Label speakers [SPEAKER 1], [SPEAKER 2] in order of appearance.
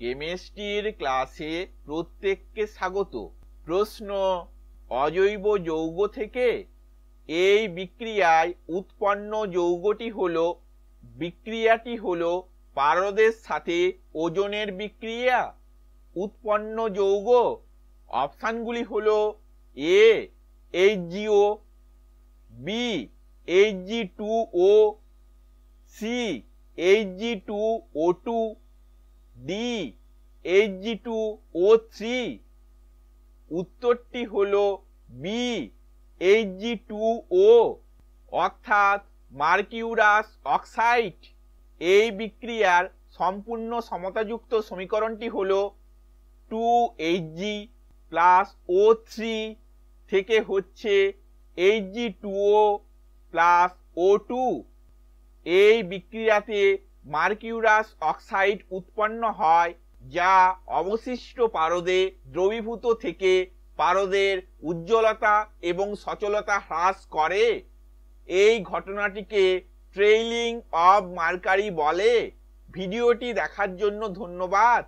[SPEAKER 1] কেমিস্ট্রির ক্লাসে প্রত্যেককে স্বাগত। প্রশ্ন, অজৈব যৌগ থেকে এই বিক্রিয়ায় উৎপন্ন যৌগটি হলো, বিক্রিয়াটি হলো পারদের সাথে ওজনের বিক্রিয়া। উৎপন্ন যৌগ অপশানগুলি হলো A HgO, B Hg2O, C Hg2O2, D Hg2O3। উত্তরটি হলো বি Hg2O অর্থাৎ মার্কিউরাস অক্সাইড। এই বিক্রিয়ার সম্পূর্ণ সমতাযুক্ত সমীকরণটি হলো 2Hg প্লাস O3 থেকে হচ্ছে Hg2O প্লাস O2। এই বিক্রিয়াতে মার্কিউরাস অক্সাইড উৎপন্ন হয়, যা অবশিষ্ট পারদে দ্রবীভূত থেকে পারদের উজ্জ্বলতা এবং সচলতা হ্রাস করে। এই ঘটনাটিকে ট্রেইলিং অফ মার্কারি বলে। ভিডিওটি দেখার জন্য ধন্যবাদ।